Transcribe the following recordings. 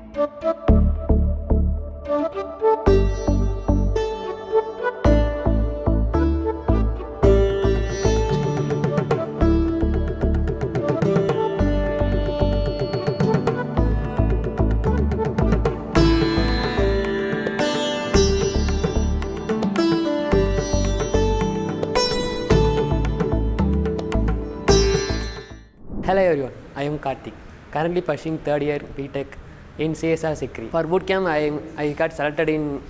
Hello everyone, I am Kartik, currently pursuing third year b.tech in CSR Security. For bootcamp, I got selected in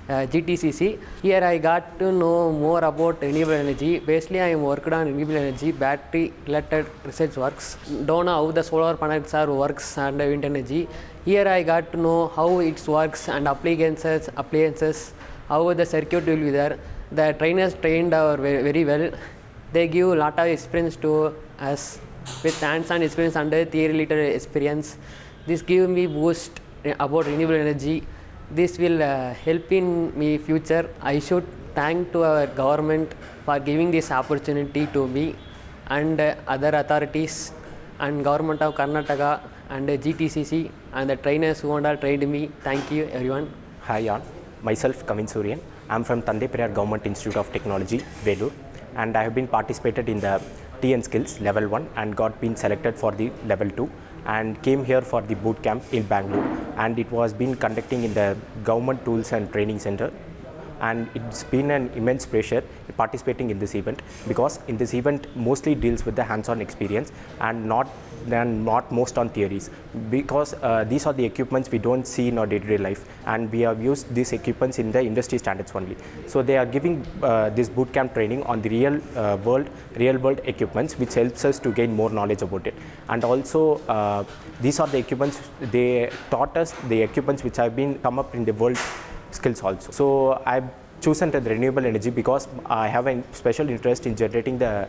GTTC. Here I got to know more about renewable energy. Basically, I am working on renewable energy, battery related research works. Don't know how the solar panels are works and wind energy. Here I got to know how it works and appliances, how the circuit will be there. The trainers trained our very well. They give a lot of experience to us with hands-on experience and theoretical experience. This give me boost about renewable energy. This will help in me future. I should thank to our government for giving this opportunity to me and other authorities and government of Karnataka and GTCC and the trainers who all trained me. Thank you everyone. Hi all, myself Kavin Suryan. I am from Tandai Periyar Government Institute of Technology, Vellore, and I have been participated in the T and skills level 1 and got been selected for the level 2 and came here for the boot camp in Bangalore, and it was been conducting in the government tools and training center, and it's been an immense pleasure participating in this event because in this event mostly deals with the hands-on experience and not most on theories, because these are the equipments we don't see in our day-to-day life, and we have used these equipments in the industry standards only. So they are giving this bootcamp training on the real world equipments, which helps us to gain more knowledge about it. And also these are the equipments they taught us, the equipments which have been come up in the world skills also. So I've chosen the renewable energy because I have a special interest in generating the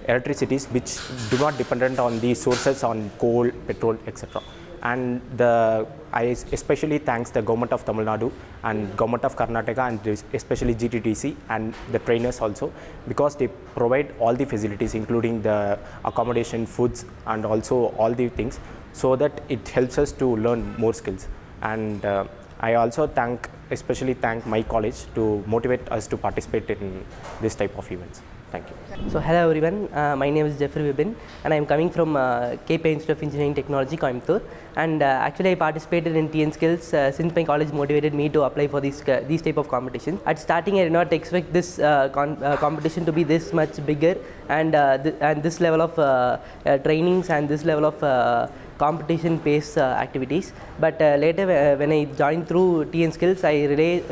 electricities which do not dependent on the sources on coal, petrol, etc. And I especially thanks the government of Tamil Nadu and government of Karnataka and especially GTTC and the trainers also, because they provide all the facilities including the accommodation, foods and also all the things, so that it helps us to learn more skills. And I also especially thank my college to motivate us to participate in this type of events. Thank you. So hello everyone, my name is Jeffrey Vibin and I am coming from KP Institute of Engineering Technology, Coimbatore, and actually I participated in TN skills since my college motivated me to apply for these type of competitions. At starting I did not expect this competition to be this much bigger and this level of trainings and this level of competition based activities, but later when I joined through TN skills, I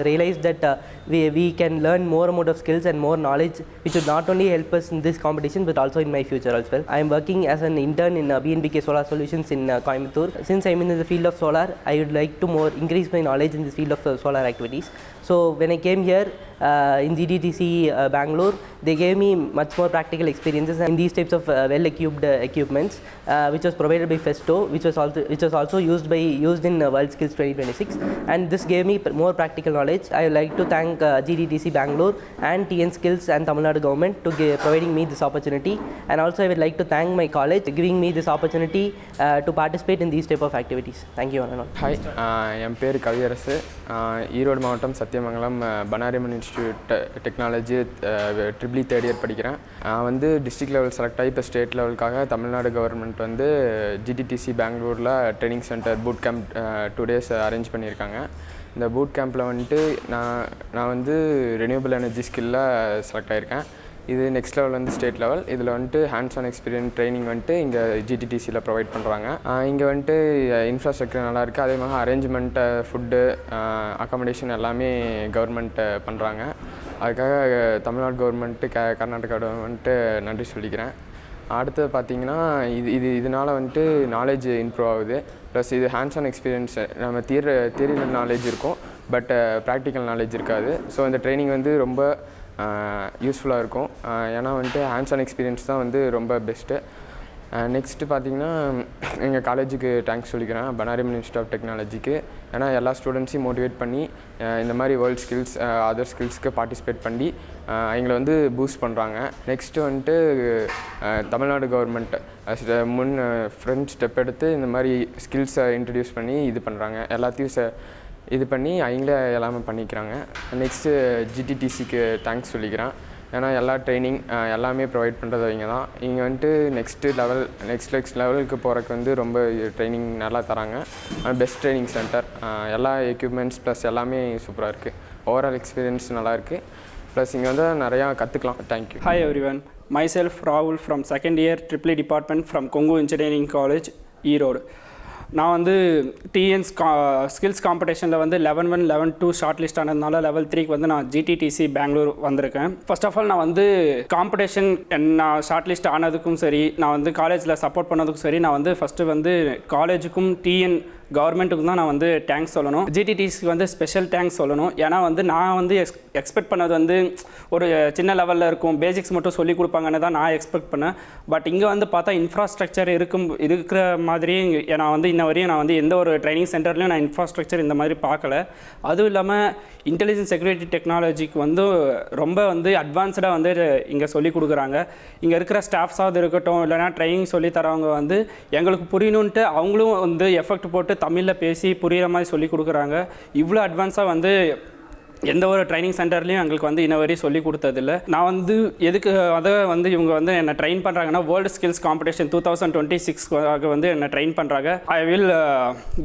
realized that we can learn more amount of skills and more knowledge which would not only help us in this competition but also in my future as well. I am working as an intern in B&BK Solar Solutions in Coimbatore. Since I am in the field of solar, I would like to more increase my knowledge in the field of solar activities. So when I came here in GTTC Bangalore, they gave me much more practical experiences in these types of well-equipped equipments, which was provided by Festo, which was also used in World Skills 2026, and this gave me more practical knowledge. I would like to thank GTTC Bangalore and TN Skills and Tamil Nadu government to providing me this opportunity, and also I would like to thank my college giving me this opportunity to participate in these type of activities. Thank you. Hi, என் பேர் கவியரசு, ஈரோடு மாவட்டம் Sathyamangalam Bannariamman institute technology triple third year படிக்கிறேன். நான் வந்து district level select ஆகி இப்போ state லெவலுக்காக Tamil Nadu government வந்து ஜிடிடிசி பெங்களூரில் training centre boot camp 2 days arrange பண்ணியிருக்காங்க. இந்த பூட் கேம்பில் வந்துட்டு நான் வந்து ரெனியூவபிள் எனர்ஜி ஸ்கில்லில் செலக்ட் ஆகியிருக்கேன். இது நெக்ஸ்ட் லெவல் வந்து ஸ்டேட் லெவல். இதில் வந்துட்டு ஹேண்ட்ஸ் ஆன் எக்ஸ்பீரியன்ஸ் ட்ரைனிங் வந்துட்டு இங்கே ஜிடிடிசியில் ப்ரொவைட் பண்ணுறாங்க. இங்கே வந்துட்டு இன்ஃப்ராஸ்ட்ரக்சர் நல்லாயிருக்கு. அதே மாதிரி அரேஞ்ச்மெண்ட்டு, ஃபுட்டு, அக்காமடேஷன் எல்லாமே கவர்மெண்ட் பண்ணுறாங்க. அதுக்காக தமிழ்நாடு கவர்மெண்ட்டு கர்நாடகா கவர்மெண்ட்டு நன்றி சொல்லிக்கிறேன். அடுத்தது பார்த்திங்கன்னா இதனால் வந்துட்டு நாலேஜ் இம்ப்ரூவ் ஆகுது. ப்ளஸ் இது ஹேண்ட்ஸ் ஆன் எக்ஸ்பீரியன்ஸ், நம்ம தியரியில் நாலேஜ் இருக்கும், பட் ப்ராக்டிக்கல் நாலேஜ் இருக்காது. ஸோ இந்த ட்ரைனிங் வந்து ரொம்ப யூஸ்ஃபுல்லாக இருக்கும். ஏன்னா வந்துட்டு ஹேண்ட்ஸ் ஆன் எக்ஸ்பீரியன்ஸ் தான் வந்து ரொம்ப பெஸ்ட்டு. நெக்ஸ்ட்டு பார்த்திங்கன்னா எங்கள் காலேஜுக்கு தேங்க்ஸ் சொல்லிக்கிறேன், பனாரிமன் இன்ஸ்டியூட் ஆஃப் டெக்னாலஜிக்கு. ஏன்னா எல்லா ஸ்டூடெண்ட்ஸையும் மோட்டிவேட் பண்ணி இந்த மாதிரி வேர்ல்ட் ஸ்கில்ஸ் அதர் ஸ்கில்ஸ்க்கு பார்ட்டிசிபேட் பண்ணி எங்களை வந்து பூஸ்ட் பண்ணுறாங்க. நெக்ஸ்ட்டு வந்துட்டு தமிழ்நாடு கவர்மெண்ட் ஃப்ரெண்ட் ஸ்டெப் எடுத்து இந்த மாதிரி ஸ்கில்ஸை இன்ட்ரடியூஸ் பண்ணி இது பண்ணுறாங்க, எல்லாத்தையும் இது பண்ணி அவங்களே எல்லாமே பண்ணிக்கிறாங்க. நெக்ஸ்ட்டு GTTCக்கு தேங்க்ஸ் சொல்லிக்கிறேன். ஏன்னா எல்லா ட்ரைனிங் எல்லாமே ப்ரொவைட் பண்ணுறது அவங்க தான். இங்கே வந்துட்டு நெக்ஸ்ட் லெவலுக்கு போகிறக்கு வந்து ரொம்ப ட்ரைனிங் நல்லா தராங்க. பெஸ்ட் ட்ரைனிங் சென்டர், எல்லா எக்யூப்மெண்ட்ஸ் ப்ளஸ் எல்லாமே சூப்பராக இருக்குது. ஓவரால் எக்ஸ்பீரியன்ஸ் நல்லாயிருக்கு. ப்ளஸ் இங்கே வந்து நிறையா கற்றுக்கலாம். Thank you. Hi everyone, myself Rahul from second year EEE department from Kongu Engineering College, Erode. நான் வந்து டிஎன்ஸ் ஸ்கில்ஸ் காம்படிஷனில் வந்து 11-1 11-2 ஷார்ட் லிஸ்ட் ஆனதுனால லெவல் 3க்கு வந்து நான் GTTC பெங்களூர் வந்திருக்கேன். ஃபர்ஸ்ட் ஆஃப் ஆல் நான் வந்து காம்படிஷன் நான் ஷார்ட் லிஸ்ட் ஆனதுக்கும் சரி, நான் வந்து காலேஜில் சப்போர்ட் பண்ணதுக்கும் சரி, நான் வந்து ஃபஸ்ட்டு வந்து காலேஜுக்கும் கவர்மெண்ட்டுக்கும் தான் நான் வந்து தேங்க்ஸ் சொல்லணும். GTTCக்கு வந்து ஸ்பெஷல் தேங்க்ஸ் சொல்லணும். ஏன்னா வந்து நான் வந்து எக்ஸ்பெக்ட் பண்ணது வந்து ஒரு சின்ன லெவலில் இருக்கும், பேசிக்ஸ் மட்டும் சொல்லிக் கொடுப்பாங்கன்னு தான் நான் எக்ஸ்பெக்ட் பண்ணேன். பட் இங்கே வந்து பார்த்தா இன்ஃப்ராஸ்ட்ரக்சர் இருக்கிற மாதிரியே நான் வந்து இன்ன வரையும் நான் வந்து எந்த ஒரு ட்ரைனிங் சென்டர்லையும் நான் இன்ஃப்ராஸ்ட்ரக்சர் இந்த மாதிரி பார்க்கல. அதுவும் இல்லாமல் இன்டெலிஜென்ஸ் செக்யூரிட்டி டெக்னாலஜிக்கு வந்து ரொம்ப வந்து அட்வான்ஸ்டாக வந்து இங்கே சொல்லிக் கொடுக்குறாங்க. இங்கே இருக்கிற ஸ்டாஃப்ஸாவது இருக்கட்டும், இல்லைனா ட்ரைனிங் சொல்லி தரவங்க வந்து எங்களுக்கு புரியணுன்ட்டு அவங்களும் வந்து எஃபெக்ட் போட்டு தமிழில் பேசி புரிகிற மாதிரி சொல்லி கொடுக்குறாங்க. இவ்வளோ அட்வான்ஸாக வந்து எந்த ஒரு ட்ரைனிங் சென்டர்லையும் எங்களுக்கு வந்து இன்ன வரையும் சொல்லி கொடுத்ததில்ல. நான் வந்து எதுக்கு அதை வந்து இவங்க வந்து என்னை ட்ரெயின் பண்ணுறாங்கன்னா, வேர்ல்டு ஸ்கில்ஸ் காம்படிஷன் 2026 வந்து என்னை ட்ரெயின் பண்ணுறாங்க. I will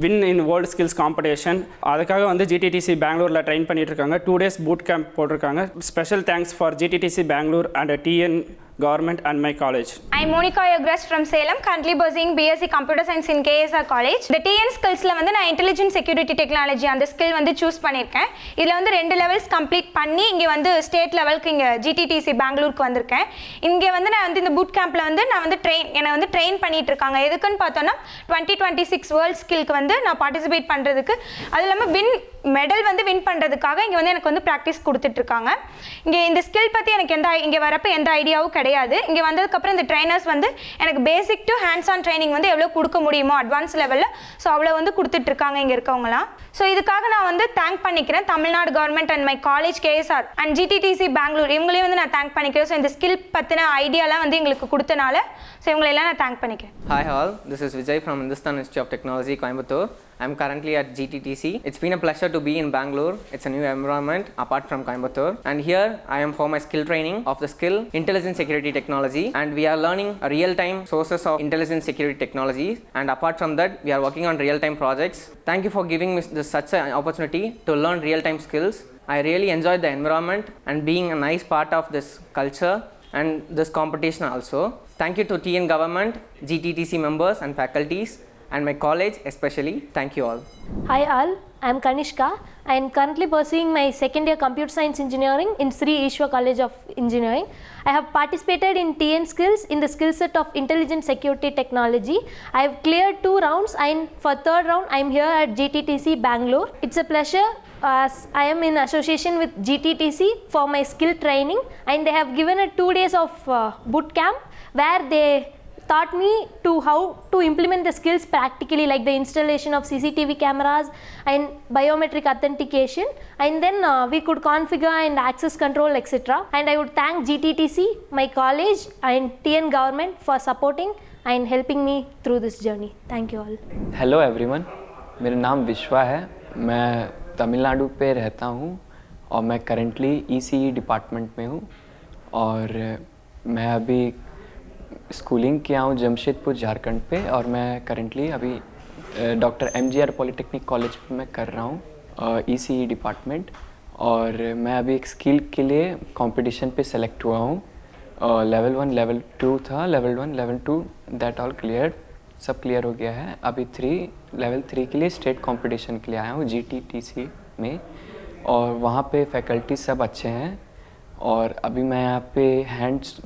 win in world skills competition. அதுக்காக வந்து GTTC பெங்களூரில் ட்ரெயின் பண்ணிட்டு இருக்காங்க. 2 days பூட் கேம்ப் போட்டிருக்காங்க. Special thanks for GTTC Bangalore and TN Government and my college. I'm Monica Yogras from Salem, currently pursuing BSc Computer Science in KSR College. The TN skillsல வந்து நான் Intelligent Security Technology அந்த skill வந்து choose பண்ணியிருக்கேன். இதில் வந்து 2 levels complete பண்ணி இங்கே வந்து ஸ்டேட் லெவலுக்கு இங்கே GTTC பெங்களூருக்கு வந்திருக்கேன். இங்கே வந்து நான் வந்து இந்த பூட் கேம்பில் வந்து நான் வந்து என்னை வந்து ட்ரெயின் பண்ணிட்டு இருக்காங்க. எதுக்குன்னு பார்த்தோன்னா 2026 வேர்ல்ட் ஸ்கில்க்கு வந்து நான் பார்ட்டிசிபேட் பண்ணுறதுக்கு, அது இல்லாமல் மெடல் வந்து வின் பண்ணுறதுக்காக இங்கே வந்து எனக்கு வந்து ப்ராக்டிஸ் கொடுத்துட்ருக்காங்க. இங்கே இந்த ஸ்கில் பற்றி எனக்கு இங்கே வரப்போ எந்த ஐடியாவும் கிடையாது. இங்கே வந்ததுக்கப்புறம் இந்த ட்ரைனர்ஸ் வந்து எனக்கு basic to hands on training வந்து எவ்வளோ கொடுக்க முடியுமோ அட்வான்ஸ் லெவலில், ஸோ அவ்வளோ வந்து கொடுத்துட்ருக்காங்க இங்கே இருக்கவங்களாம். ஸோ இதுக்காக நான் வந்து தேங்க் பண்ணிக்கிறேன் Tamil Nadu government and my college KSR and GTTC Bangalore, இவங்களையும் வந்து நான் தேங்க் பண்ணிக்கிறேன். ஸோ இந்த ஸ்கில் பற்றின ஐடியாலாம் வந்து எங்களுக்கு கொடுத்தனால ஸோ இவங்களெல்லாம் நான் தேங்க் பண்ணிக்கிறேன். Hi all, this is Vijay from Hindustan Institute of Technology, Coimbatore. I'm currently at GTTC. It's been a pleasure to be in Bangalore. It's a new environment apart from Coimbatore. And here I am for my skill training of the skill Intelligence Security Technology. And we are learning real-time sources of intelligence security technologies. And apart from that, we are working on real-time projects. Thank you for giving me such an opportunity to learn real-time skills. I really enjoyed the environment and being a nice part of this culture and this competition also. Thank you to TN government, GTTC members and faculties, and my college especially. Thank you all. Hi all, I am Kanishka. I am currently pursuing my second year computer science engineering in Sri Ishwa College of Engineering. I have participated in TN skills in the skill set of Intelligent Security Technology. I have cleared 2 rounds and for 3rd round I am here at GTTC Bangalore. It's a pleasure as I am in association with GTTC for my skill training, and they have given a 2 days of boot camp where they taught me to how to implement the skills practically, like the installation of CCTV cameras and biometric authentication, and then we could configure and access control, etc. And I would thank GTTC, my college and TN government for supporting and helping me through this journey. Thank you all. Hello everyone, मेरा नाम विश्वा है. मैं तमिलनाडु पे रहता हूँ और मैं करेंटली ECE डिपार्टमेंट में हूँ और मैं अभी स्कूलिंग किया हूँ जमशेदपुर झारखंड पे और मैं करेंटली अभी डॉक्टर MGR पॉलिटेक्निक कॉलेज में कर रहा हूँ ECE डिपार्टमेंट. और मैं अभी एक स्किल के लिए कंपटीशन पे सेलेक्ट हुआ हूँ. लेवल 1 लेवल 2 था, level 1 level 2 that all clear, सब क्लियर हो गया है. अभी लेवल 3 के लिए स्टेट कंपटीशन के लिए आया हूँ GTTC में और वहाँ पे फैकल्टी सब अच्छे हैं. और अभी मैं यहाँ पे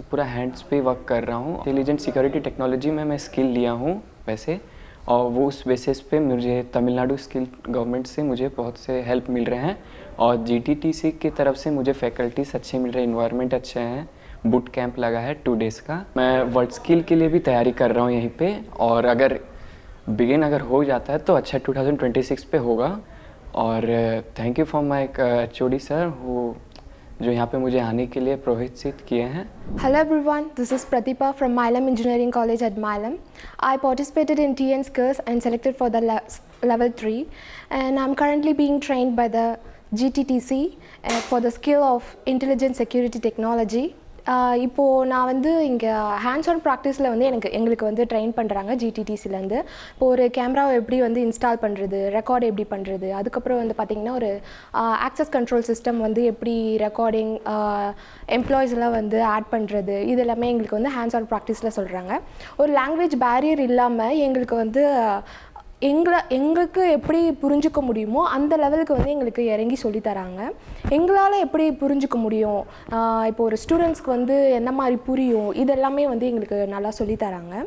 पूरा हैंड्स पे वर्क कर रहा हूँ. इंटेलिजेंट सिक्योरिटी टेक्नोलॉजी में मैं स्किल लिया हूँ वैसे, और वो उस बेसिस पे मुझे तमिलनाडु स्किल गवर्नमेंट से मुझे बहुत से हेल्प मिल रहे हैं और GTTC की तरफ से मुझे फैकल्टीज अच्छे मिल रहे हैं, इन्वायरमेंट अच्छे हैं बूट कैंप लगा है 2 डेज़ का। मैं वर्ल्ड स्किल के लिए भी तैयारी कर रहा हूँ यहीं पे, और अगर अगर हो जाता है तो अच्छा 2026 पे होगा। और thank you for my HOD sir जो यहाँ पे मुझे आने के लिए प्रोत्साहित किए हैं। Hello everyone, this is Pratibha from Milam Engineering College at Milam. I participated in TN skills and selected for the level 3, and I'm currently being trained by the GTTC for the skill of intelligent security technology. இப்போது நான் வந்து இங்கே hands on ப்ராக்டிஸில் வந்து எங்களுக்கு வந்து train பண்ணுறாங்க ஜிடிடிசிலேருந்து. இப்போ ஒரு கேமராவை எப்படி வந்து இன்ஸ்டால் பண்ணுறது, ரெக்கார்டு எப்படி பண்ணுறது, அதுக்கப்புறம் வந்து பார்த்திங்கன்னா ஒரு ஆக்சஸ் கண்ட்ரோல் சிஸ்டம் வந்து எப்படி ரெக்கார்டிங் எம்ப்ளாயீஸ் எல்லாம் வந்து ஆட் பண்ணுறது, இது எல்லாமே எங்களுக்கு வந்து ஹேண்ட்ஸ் ஆன் ப்ராக்டிஸில் சொல்கிறாங்க. ஒரு லாங்குவேஜ் பேரியர் இல்லாமல் எங்களுக்கு வந்து எங்களுக்கு எப்படி புரிஞ்சுக்க முடியுமோ அந்த லெவலுக்கு வந்து எங்களுக்கு இறங்கி சொல்லித்தராங்க. எங்களால் எப்படி புரிஞ்சுக்க முடியும், இப்போ ஒரு ஸ்டூடெண்ட்ஸ்க்கு வந்து என்ன மாதிரி புரியும், இதெல்லாமே வந்து எங்களுக்கு நல்லா சொல்லித்தராங்க.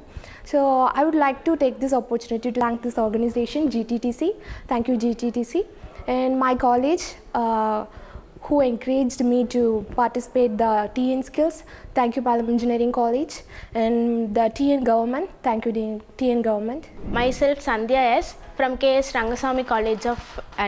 So I would like to take this opportunity to thank this organisation GTTC. Thank you GTTC and my college who encouraged me to participate the TN skills. Thank you Milam Engineering College and the TN government. Thank you TN government. Myself Sandhya S from KS Rangasamy College of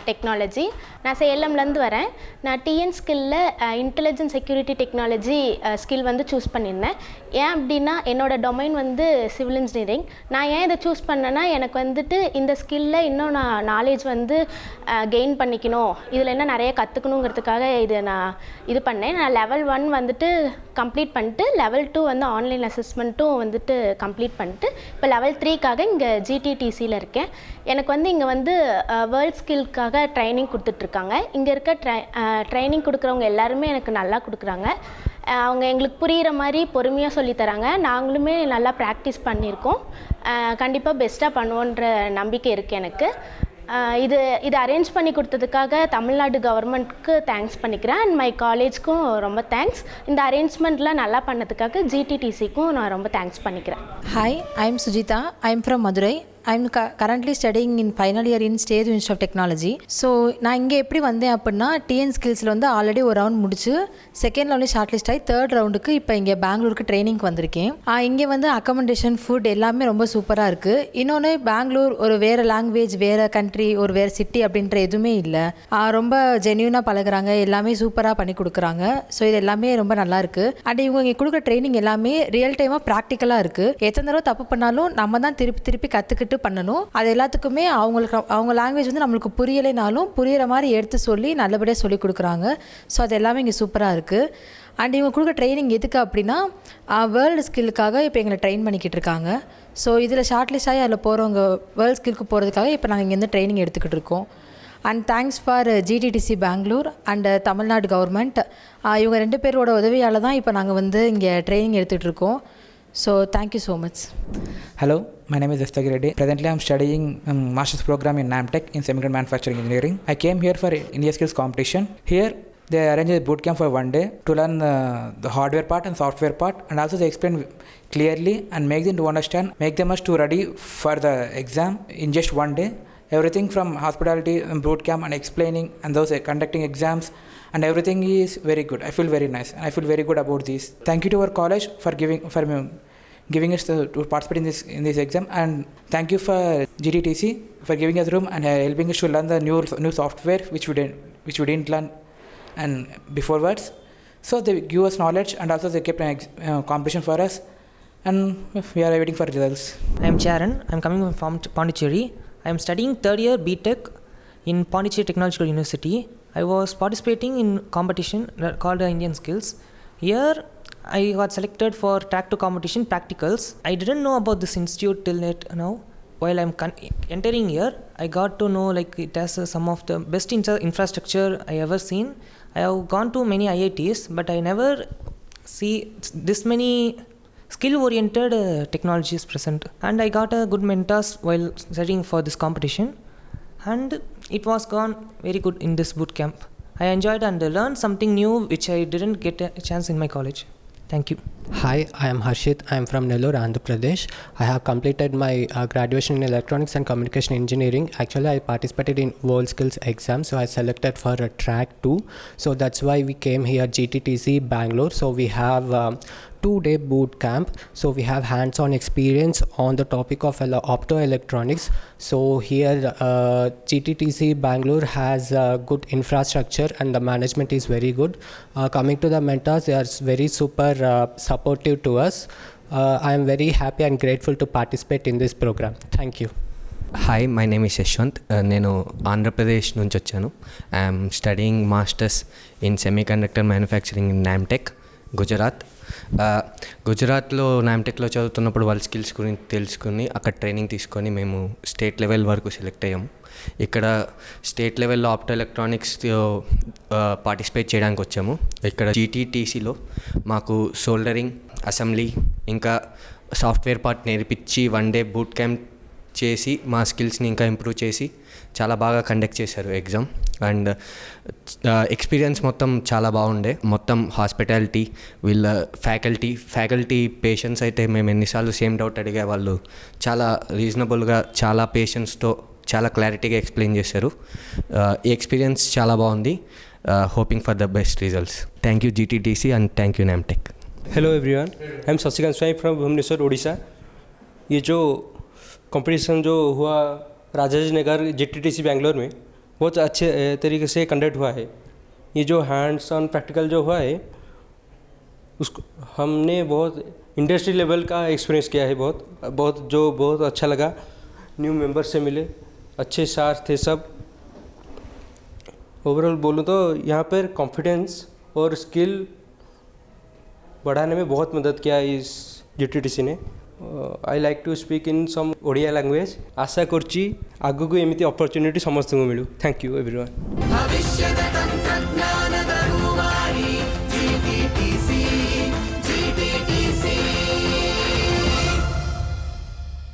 Technology. நான் சேலம்லேருந்து வரேன். நான் TN ஸ்கில்லில் intelligent security technology skill வந்து choose பண்ணியிருந்தேன். ஏன் அப்படின்னா என்னோடய டொமைன் வந்து சிவில் இன்ஜினியரிங். நான் ஏன் இதை சூஸ் பண்ணேன்னா எனக்கு வந்துட்டு இந்த ஸ்கில்லில் இன்னும் நான் நாலேஜ் வந்து கெயின் பண்ணிக்கணும், இதில் என்ன நிறைய கற்றுக்கணுங்கிறதுக்காக இது நான் இது பண்ணேன். நான் லெவல் 1 வந்துட்டு கம்ப்ளீட் பண்ணிட்டு லெவல் 2 வந்து ஆன்லைன் அசஸ்மெண்ட்டும் வந்துட்டு கம்ப்ளீட் பண்ணிட்டு இப்போ லெவல் 3க்காக இங்கே GTTCயில் இருக்கேன். எனக்கு வந்து இங்கே வந்து வேர்ல்ட் ஸ்கில்க்காக ட்ரைனிங் கொடுத்துட்ருக்காங்க. இங்கே இருக்க ட்ரைனிங் கொடுக்குறவங்க எல்லாருமே எனக்கு நல்லா கொடுக்குறாங்க. அவங்க எங்களுக்கு புரிகிற மாதிரி பொறுமையாக சொல்லித்தராங்க. நாங்களுமே நல்லா ப்ராக்டிஸ் பண்ணியிருக்கோம். கண்டிப்பாக பெஸ்ட்டாக பண்ணுவோன்ற நம்பிக்கை இருக்குது எனக்கு. இது அரேஞ்ச் பண்ணி கொடுத்ததுக்காக தமிழ்நாடு கவர்மெண்ட்க்கு தேங்க்ஸ் பண்ணிக்கிறேன். அண்ட் மை காலேஜ்க்கும் ரொம்ப தேங்க்ஸ். இந்த அரேஞ்ச்மெண்ட்லாம் நல்லா பண்ணதுக்காக GTTCக்கும் நான் ரொம்ப தேங்க்ஸ் பண்ணிக்கிறேன். Hi, I am Sujita. I am from Madurai. I am currently studying in final year in State Institute of Technology. So நான் இங்கே எப்படி வந்தேன் அப்படின்னா டிஎன் ஸ்கில்ஸில் வந்து ஆல்ரெடி ஒரு ரவுண்ட் முடிச்சு செகண்ட் ரவுண்ட்லேயே ஷார்ட் லிஸ்ட் ஆகி தேர்ட் ரவுண்டுக்கு இப்போ இங்கே பெங்களூருக்கு ட்ரைனிங்க்கு வந்திருக்கேன். இங்கே வந்து அக்கமடேஷன் ஃபுட் எல்லாமே ரொம்ப சூப்பராக இருக்குது. இன்னொன்று பெங்களூர் ஒரு வேறு லாங்குவேஜ், வேறு கண்ட்ரி, ஒரு வேறு சிட்டி அப்படின்ற எதுவுமே இல்லை. ரொம்ப ஜென்யூனாக பழகுறாங்க, எல்லாமே சூப்பராக பண்ணி கொடுக்குறாங்க. ஸோ இது எல்லாமே ரொம்ப நல்லாயிருக்கு. அண்ட் இவங்க இங்கே கொடுக்குற ட்ரைனிங் எல்லாமே ரியல் டைமாக ப்ராக்டிக்கலாக இருக்குது. எத்தனை தடவை தப்பு பண்ணாலும் நம்ம தான் திருப்பி கற்றுக்கிட்டு பண்ணணும். அது எல்லாத்துக்குமே அவங்க லாங்குவேஜ் வந்து நம்மளுக்கு புரியலைனாலும் புரிகிற மாதிரி எடுத்து சொல்லி நல்லபடியாக சொல்லி கொடுக்குறாங்க. ஸோ அது எல்லாமே இங்கே சூப்பராக இருக்குது. அண்ட் இவங்க கொடுக்குற ட்ரைனிங் எதுக்கு அப்படின்னா வேர்ல்டு ஸ்கில்லுக்காக இப்போ எங்களை ட்ரெயின் பண்ணிக்கிட்டு இருக்காங்க. ஸோ இதில் ஷார்ட் லிஸ்ட் ஆகி அதில் போகிறவங்க வேர்ல்டு ஸ்கில்க்கு போகிறதுக்காக இப்போ நாங்கள் இங்கேருந்து ட்ரைனிங் எடுத்துக்கிட்டு இருக்கோம். And thanks for GTTC Bangalore and Tamil Nadu government. இவங்க 2 பேரோட உதவியால் தான் இப்போ நாங்கள் வந்து இங்கே ட்ரைனிங் எடுத்துகிட்டு இருக்கோம். So thank you so much. Hello, my name is Dastagir Reddy. Presently I am studying master's program in b.tech in semiconductor manufacturing engineering. I came here for India Skills competition. Here they arrange a boot camp for 1 day to learn the hardware part and software part, and also they explain clearly and make them to understand, make them much to ready for the exam in just 1 day. Everything from hospitality and boot camp and explaining and those conducting exams and everything is very good. I feel very nice and I feel very good about this. Thank you to our college for giving us to participate in this exam, and thank you for GTTC for giving us room and helping us to learn the new software which we didn't learn and beforewards. So they give us knowledge and also they kept an competition for us, and we are waiting for results. I am Charan. I am coming from Pondicherry. I am studying 3rd year b.tech in Pondicherry Technological University. I was participating in competition called Indian Skills. Here I got selected for Trak 2 competition practicals. I didn't know about this institute till now. While I'm entering here, I got to know like it has some of the best infrastructure I ever seen. I have gone to many IITs, but I never see this many skill-oriented technologies present. And I got a good mentors while studying for this competition. And it was gone very good in this boot camp. I enjoyed and learned something new which I didn't get a chance in my college. Thank you. Hi, I am Harshit. I am from Nellore, Andhra Pradesh. I have completed my graduation in Electronics and Communication Engineering. Actually, I participated in World Skills exam, so I selected for a Trak 2. So that's why we came here, GTTC, Bangalore. So we have 2-day boot camp. So we have hands-on experience on the topic of optoelectronics. So here, GTTC Bangalore has good infrastructure and the management is very good. Coming to the mentors, they are very super supportive to us. I am very happy and grateful to participate in this program. Thank you. Hi my name is Yashwant. నేను ఆంధ్రప్రదేశ్ నుంచి వచ్చాను. I'm studying masters in semiconductor manufacturing in నామ్టెక్, Gujarat. గుజరాత్లో నామ్టెక్లో చదువుతున్నప్పుడు వాళ్ళ skills గురించి తెలుసుకుని అక్కడ training తీసుకొని మేము స్టేట్ లెవెల్ వరకు సెలెక్ట్ అయ్యాము. ఇక్కడ స్టేట్ లెవెల్లో ఆప్టో ఎలక్ట్రానిక్స్ పార్టిసిపేట్ చేయడానికి వచ్చాము. ఇక్కడ GTTCలో మాకు సోల్డరింగ్, అసెంబ్లీ ఇంకా సాఫ్ట్వేర్ పార్ట్ నేర్పించి 1-day బూట్ క్యాంప్ చేసి మా స్కిల్స్ని ఇంకా ఇంప్రూవ్ చేసి చాలా బాగా కండక్ట్ చేశారు ఎగ్జామ్. అండ్ ఎక్స్పీరియన్స్ మొత్తం చాలా బాగుండే. మొత్తం హాస్పిటాలిటీ, వీళ్ళ ఫ్యాకల్టీ పేషెంట్స్ అయితే మేము ఎన్నిసార్లు సేమ్ డౌట్ అడిగే వాళ్ళు చాలా రీజనబుల్గా, చాలా పేషెన్స్తో, చాలా క్లారిటీగా ఎక్స్ప్లెయిన్ చేశారు. ఈ ఎక్స్పీరియన్స్ చాలా బాగుంది. Hoping for the best results. Thank you GTTC and thank you NAMTECH. Hello everyone, I am Shashikant Swain from Bhubaneswar, Orissa. ये जो कंपटीशन जो हुआ राजाजी नगर GTTC बैंगलोर में बहुत अच्छे तरीके से कंडक्ट हुआ है. ये जो हैंड्स ऑन प्रैक्टिकल जो हुआ है उसको हमने बहुत इंडस्ट्री लेवल का एक्सपीरियंस किया है. बहुत अच्छा लगा. न्यू मेंबर से मिले, अच्छे सार थे सब. ओवरऑल बोलूँ तो यहाँ पर कॉन्फिडेंस और स्किल बढ़ाने में बहुत मदद किया इस GTTC ने. I like to speak in some Odia language. आशा करछि आगକୁ एमिति अपॉर्चुनिटी समस्त को मिलू. Thank you everyone.